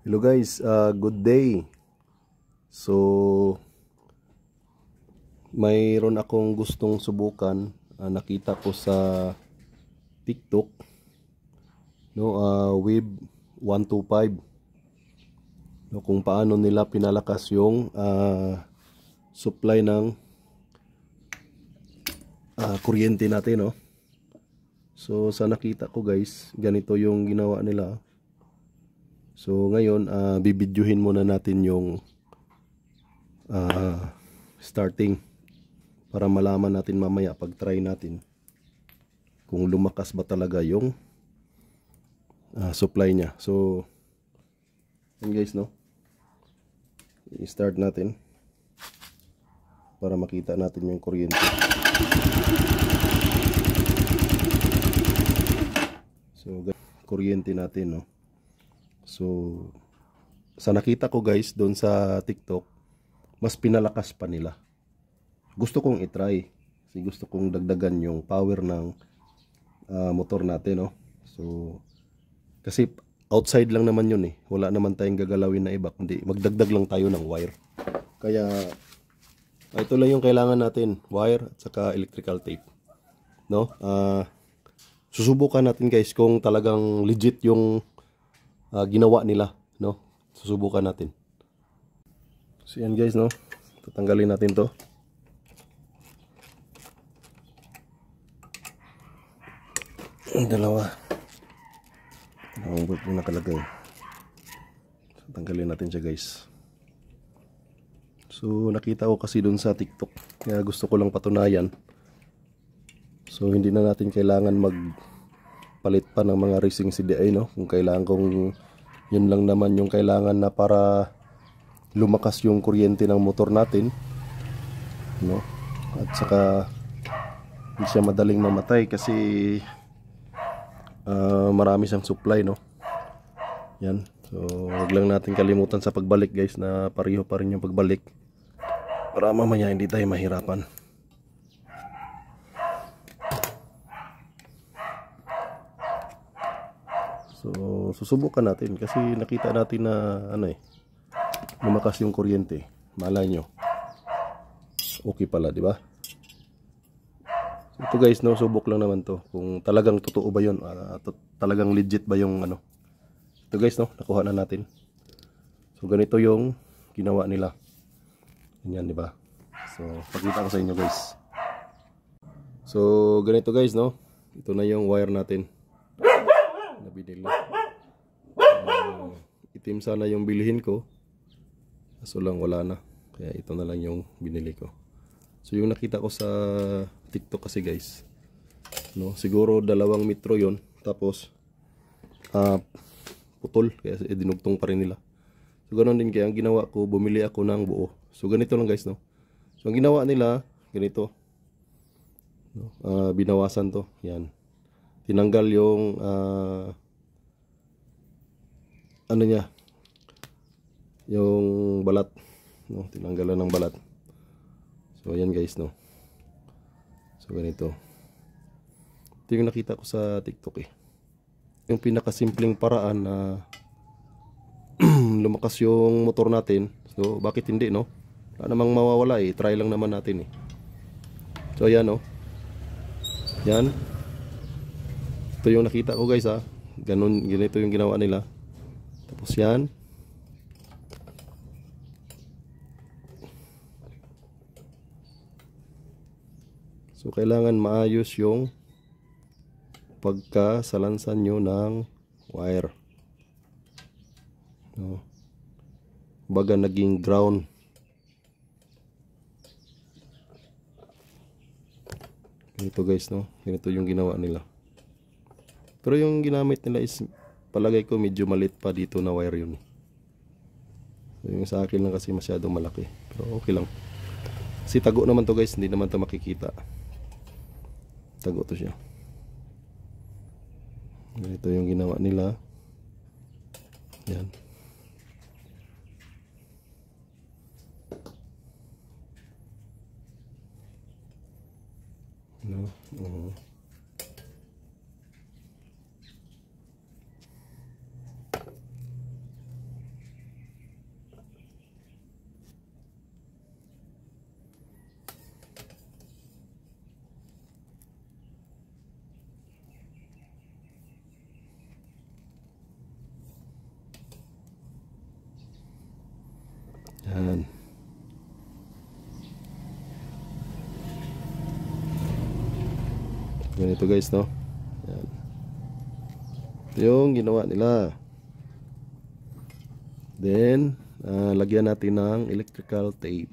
Hello guys, good day. So, mayroon akong gustong subukan. Nakita ko sa TikTok, no, Wave 125, no, kung paano nila pinalakas yung supply ng kuryente natin, no. So, sa nakita ko guys, ganito yung ginawa nila. So ngayon, bibidyohin muna natin yung starting para malaman natin mamaya pag try natin kung lumakas ba talaga yung supply niya. So yun guys, no, i-start natin para makita natin yung kuryente. So kuryente natin, no. So sa nakita ko guys doon sa TikTok, mas pinalakas pa nila. Gusto kong i-try kasi gusto kong dagdagan yung power ng motor natin, no. So kasi outside lang naman yun eh. Wala naman tayong gagalawin na iba, kundi magdagdag lang tayo ng wire. Kaya ito lang yung kailangan natin, wire at saka electrical tape, no. Susubukan natin guys kung talagang legit yung ginawa nila, no. Susubukan natin. So yan guys, no, tatanggalin natin to. Ang dalawang bolt na nakalagay. So tanggalin natin siya guys. So nakita ko kasi dun sa TikTok, kaya gusto ko lang patunayan. So hindi na natin kailangan magpalit pa ng mga racing CDI, no. Kung kailangan kong yun lang naman yung kailangan na para lumakas yung kuryente ng motor natin, no. At saka hindi siya madaling mamatay kasi marami siyang supply, no. Yan. So wag lang natin kalimutan sa pagbalik guys na pareho pa rin yung pagbalik para mamaya hindi tayo mahirapan. So susubukan natin kasi nakita natin na lumakas yung kuryente. Malay nyo, okay pala, di ba? So, ito guys, no, subok lang naman to kung talagang totoo ba yun, talagang legit ba yung ito guys, no, nakuha na natin. So ganito yung ginawa nila. Ganyan, di ba? So pakita ko sa inyo guys. So ganito guys, no, ito na yung wire natin na binili. Itim sana yung bilihin ko, kaso lang wala na, kaya ito na lang yung binili ko. So yung nakita ko sa TikTok kasi guys, no, siguro 2 metro yon, tapos putol, kaya dinugtong pa rin nila. So ganoon din, kaya ang ginawa ko, bumili ako ng buo. So ganito lang guys, no. So ang ginawa nila ganito, no, binawasan to, yan, tinanggal yung ano niya, yung balat, no, tinanggalan ng balat. So ayan guys, no. So ganito, ito yung nakita ko sa TikTok eh, yung pinakasimpleng paraan na lumakas yung motor natin. So bakit hindi, no? Wala namang mawawala eh, try lang naman natin eh. So ayan, no, yan, ito yung nakita ko guys, ganito yung ginawa nila. Tapos yan, so kailangan maayos yung pagkasalansan nyo ng wire, no? Baga naging ground. Ganito guys, no, ganito yung ginawa nila. Pero yung ginamit nila is, palagay ko medyo maliit pa dito na wire yun. So yung sa akin lang kasi masyadong malaki, pero okay lang kasi tago naman to guys, hindi naman to makikita. Tago to siya. Ganito yung ginawa nila. Yan. No? Yan. Ganito guys, no? Yan. Ito yung ginawa nila. Then, lagyan natin ng electrical tape.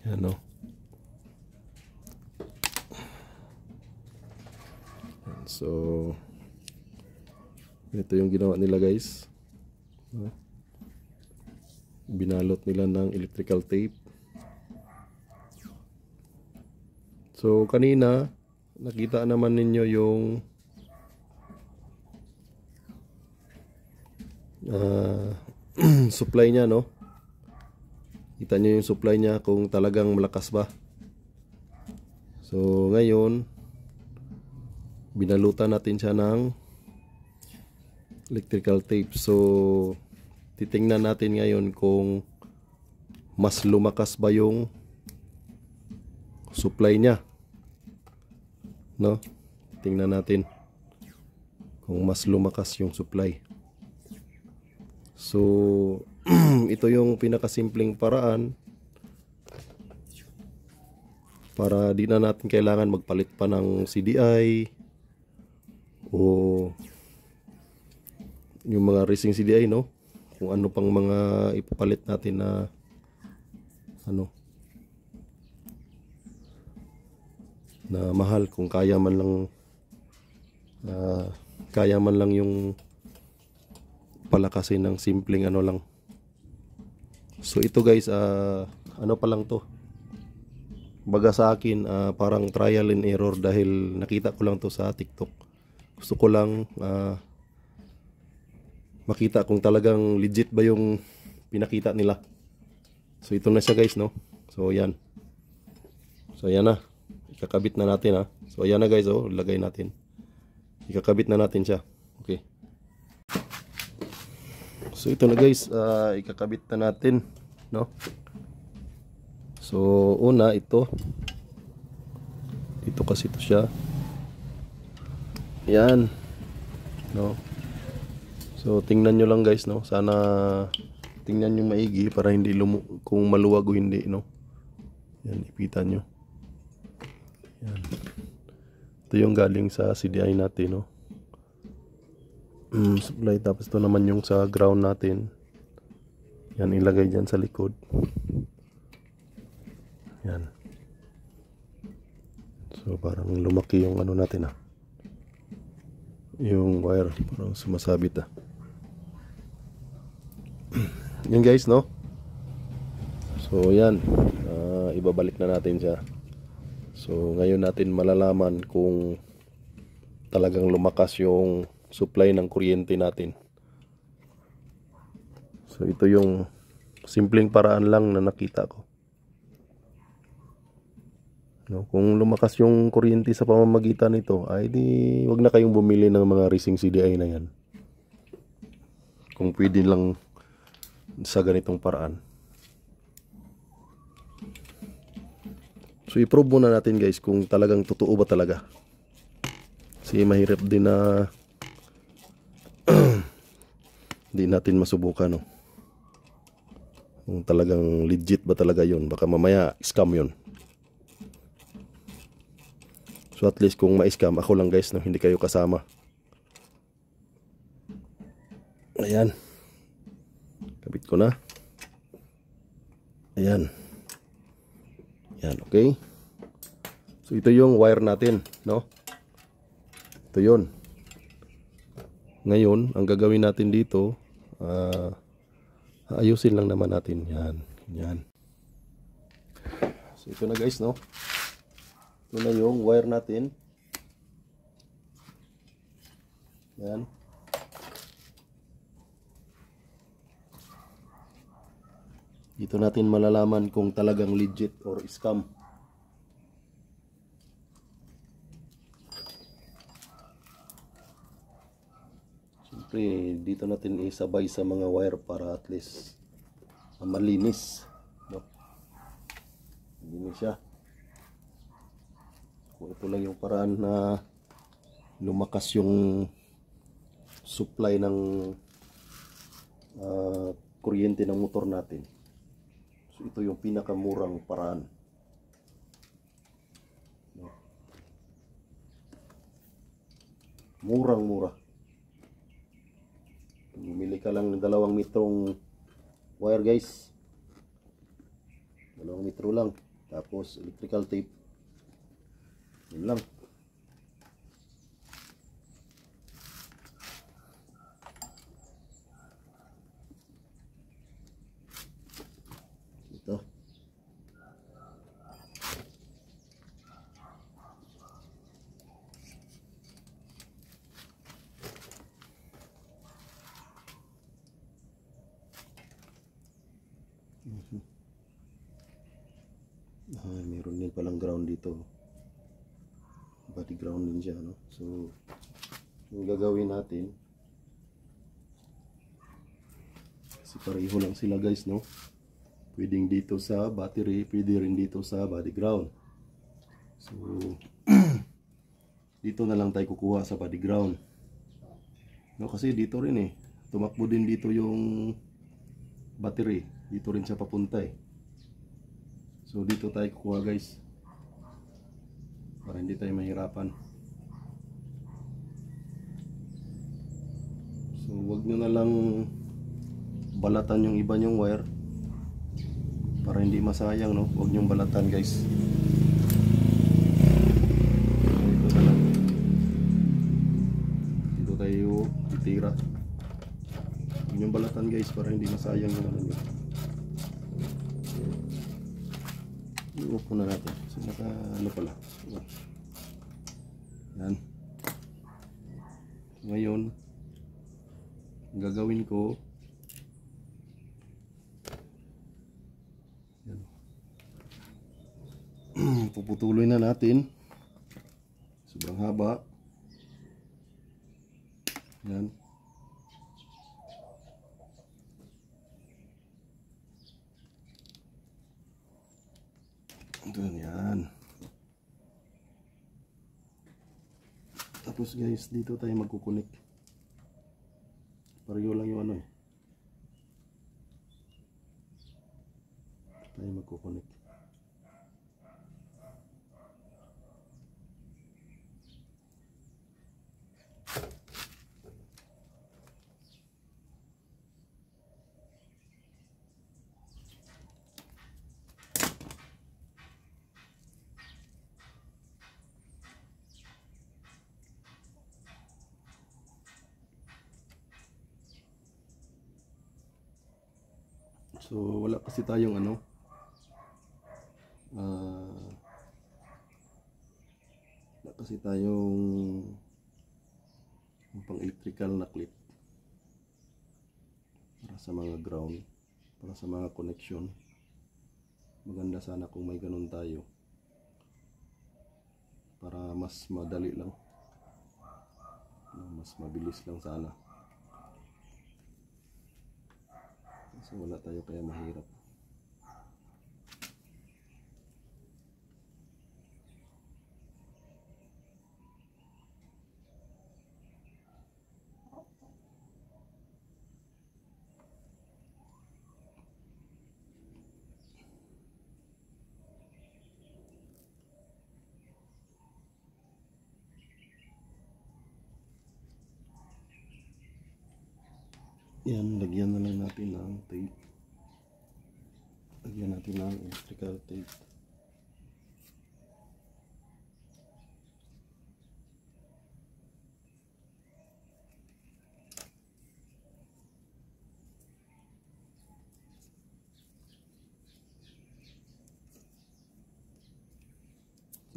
Yan, no? So, ito yung ginawa nila guys. Binalot nila ng electrical tape. So, kanina, nakita naman ninyo yung supply niya, no? Kita nyo yung supply niya kung talagang malakas ba. So, ngayon, binalutan natin siya ng electrical tape. So, titingnan natin ngayon kung mas lumakas ba yung supply niya, no? Tingnan natin kung mas lumakas yung supply. So, ito yung pinakasimpleng paraan para di na natin kailangan magpalit pa ng CDI o yung mga racing CDI, no? Kung ano pang mga ipapalit natin na ano na mahal, kung kaya man lang yung palakasin ng simpleng ano lang. So ito guys, ano pa lang to, baga sa akin parang trial and error dahil nakita ko lang to sa TikTok. Gusto ko lang makita kung talagang legit ba yung pinakita nila. So ito na siya guys, no? So yan. So yan na. Ikakabit na natin, ha. So yan na guys, oh, lagay natin. Ikakabit na natin siya. Okay. So ito na guys, ikakabit na natin, no? So una ito kasi ito siya. Yan, no? So tingnan nyo lang guys, no? Sana tingnan nyo maigi para hindi kung maluwag o hindi, no? Yan, ipitan nyo. Yan. Ito yung galing sa CDI natin, no? Supply. Tapos ito naman yung sa ground natin. Yan, ilagay dyan sa likod. Yan. So parang lumaki yung ano natin, yung wire, parang sumasabit, Yan guys, no? So yan, ibabalik na natin siya. So ngayon natin malalaman kung talagang lumakas yung supply ng kuryente natin. So ito yung simpleng paraan lang na nakita ko, no? Kung lumakas yung kuryente sa pamamagitan nito, ay di wag na kayong bumili ng mga racing CDI na yan. Kung pwede lang sa ganitong paraan. So i-probe muna natin guys kung talagang totoo ba talaga. Kasi mahirap din na hindi natin masubukan, no? Kung talagang legit ba talaga yun. Baka mamaya scam yun. So at least kung ma-scam, ako lang guys, no? Hindi kayo kasama. Ayan. Kabit ko na. Ayan. Ayan, okay. So ito yung wire natin, no? Ito yun. Ngayon, ang gagawin natin dito, ayusin lang naman natin. Yan. Yan. So ito na guys, no? Ito na yung wire natin. Yan. Dito natin malalaman kung talagang legit or scam. Siyempre, dito natin isabay sa mga wire para at least malinis, no? Malinis siya. Kung ito lang yung paraan na lumakas yung supply ng kuryente ng motor natin. So ito yung pinakamurang paraan. Murang-mura. Bumili ka lang ng 2 metrong wire guys. 2 metro lang. Tapos electrical tape. Yun lang. Ito. Meron din palang ground dito. Body ground din siya, no? So, yung gagawin natin, kasi pareho lang sila guys, no? Pwedeng dito sa battery, pwede rin dito sa body ground. So, dito na lang tayo kukuha sa body ground. No, kasi dito rin tumakbo din dito yung battery. Dito rin siya papunta So dito tayo kukuha guys, para hindi tayo mahirapan. So wag nyo na lang balatan yung iba nyong wire para hindi masayang, no? Wag nyong balatan guys. So, ito na lang. Dito tayo titira. Wag nyong balatan guys para hindi masayang yung ano nyo. I-off na natin. So naka ano pala. Yan. Ngayon ang gagawin ko, yan. Puputuloy na natin. Sobrang haba. Yan. Doon yan. Tapos guys, dito tayo magkukunik. Pareho lang yung ano tayo magkukunik. So wala kasi tayong wala kasi tayong pang electrical na clip para sa mga ground, para sa mga connection. Maganda sana kung may ganun tayo para mas madali lang, mas mabilis lang sana. So wala tayo kaya mahirap. Yan, lagyan na lang natin ng tape. Lagyan natin ng electrical tape.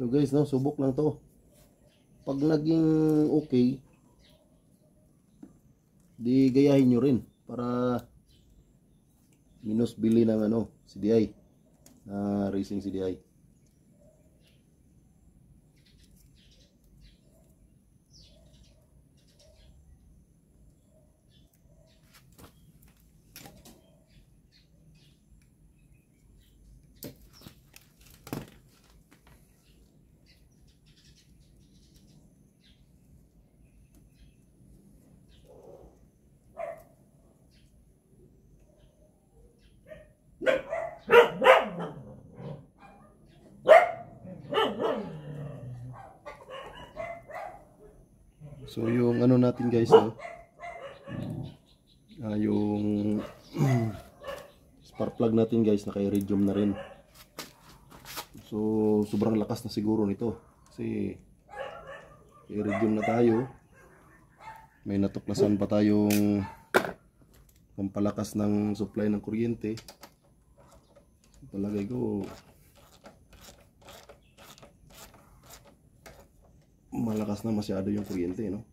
So guys, no, subok lang to. Pag naging okay, di gayahin nyo rin para minus bili ng CDI na racing CDI. So yung ano natin guys, no? Yung spark plug natin guys, naka-iridium na rin. So sobrang lakas na siguro nito kasi iridium na tayo. May natuklasan pa tayong pampalakas ng supply ng kuryente. Palagay ko malakas na masyado yung kuryente, no?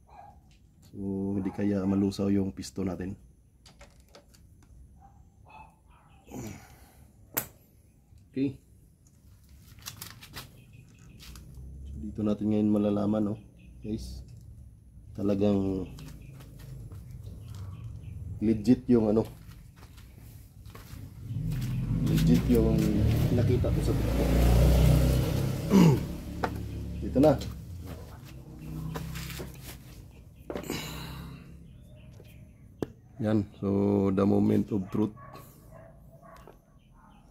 So hindi kaya malusaw yung piston natin. Okay. So, dito natin ngayon malalaman, no, guys. Talagang legit yung ano. Legit yung nakita ko sa TikTok. Dito na. Yan, so the moment of truth,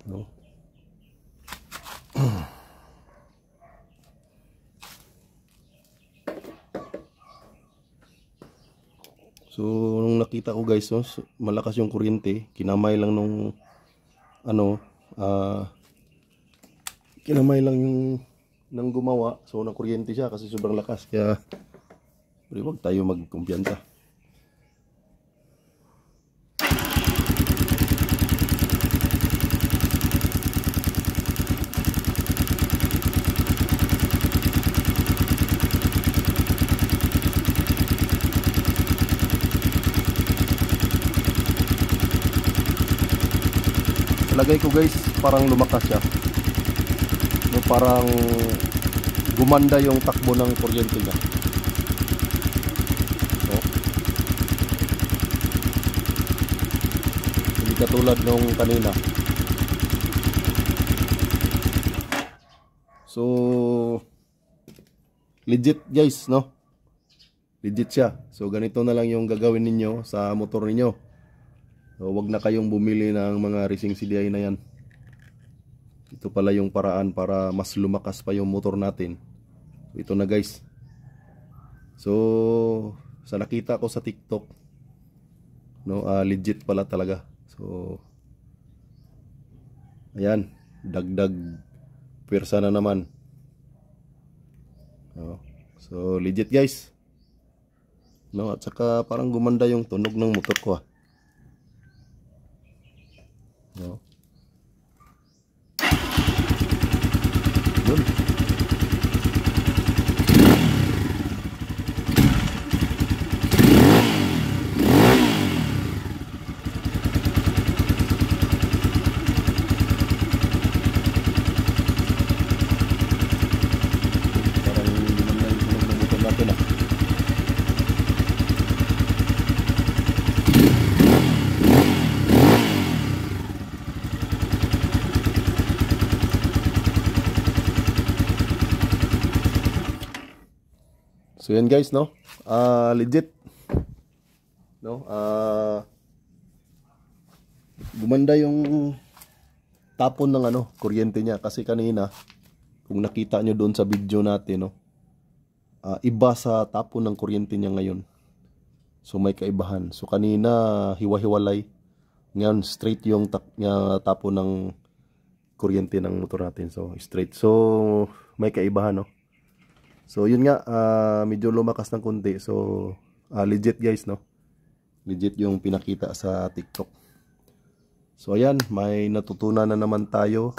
no? So nung nakita ko guys, no, malakas yung kuryente, kinamay lang nung ano, kinamay lang yung nang gumawa, so na kuryente siya kasi sobrang lakas, kaya wag tayo magkumpiyansa. Lagay ko guys, parang lumakas siya, no, parang gumanda yung takbo ng kuryente niya, no? Hindi katulad nung kanina. So legit guys, no? Legit siya. So ganito na lang yung gagawin ninyo sa motor ninyo. So, wag na kayong bumili ng mga racing CDI na yan. Ito pala yung paraan para mas lumakas pa yung motor natin. So, ito na guys. So sa nakita ko sa TikTok, no, legit pala talaga. So ayan, dagdag pwersa na naman. No? So legit guys, no, at saka parang gumanda yung tunog ng motor ko, no? Yun. Parang gumanda yung tunog ng motor natin, So yan guys, no, legit, no, gumanda yung tapon ng ano, kuryente niya, kasi kanina kung nakita nyo doon sa video natin, no, iba sa tapon ng kuryente niya ngayon. So may kaibahan. So kanina hiwa-hiwalay, ngayon straight yung tapon ng kuryente ng motor natin. So straight. So may kaibahan, no. So yun nga, medyo lumakas ng konti. So legit guys, no. Legit yung pinakita sa TikTok. So ayan, may natutunan na naman tayo.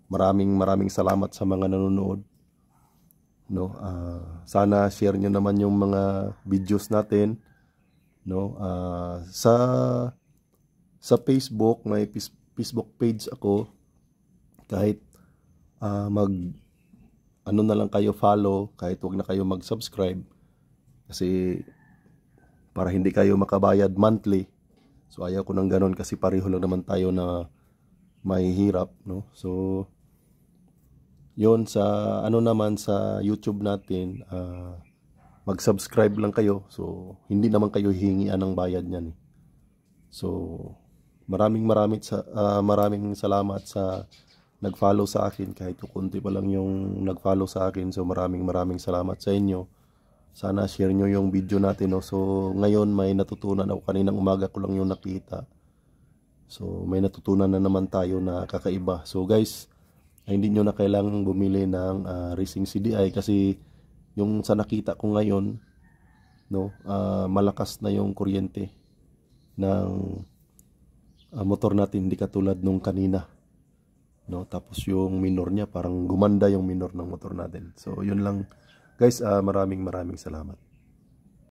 Maraming salamat sa mga nanonood, no. Sana share nyo naman yung mga videos natin, no. Sa Facebook, may Facebook page ako. Kahit ano na lang kayo follow, kahit wag na kayo mag-subscribe, kasi para hindi kayo makabayad monthly. So ayaw ko ng ganon, kasi pareho lang naman tayo na mahihirap, no. So yun, sa ano naman sa YouTube natin, mag-subscribe lang kayo. So hindi naman kayo hihingian ng bayad niyan. So maraming salamat sa nag-follow sa akin, kahit kunti pa lang yung nag-follow sa akin. So maraming salamat sa inyo, Sana share nyo yung video natin, no? So ngayon may natutunan ako, kaninang umaga ko lang yung nakita. So may natutunan na naman tayo na kakaiba. So guys, hindi nyo na kailangang bumili ng racing CDI kasi yung sa nakita ko ngayon, no, malakas na yung kuryente ng motor natin, hindi katulad nung kanina, no. Tapos yung minor niya, parang gumanda yung minor ng motor natin. So yun lang guys, maraming salamat.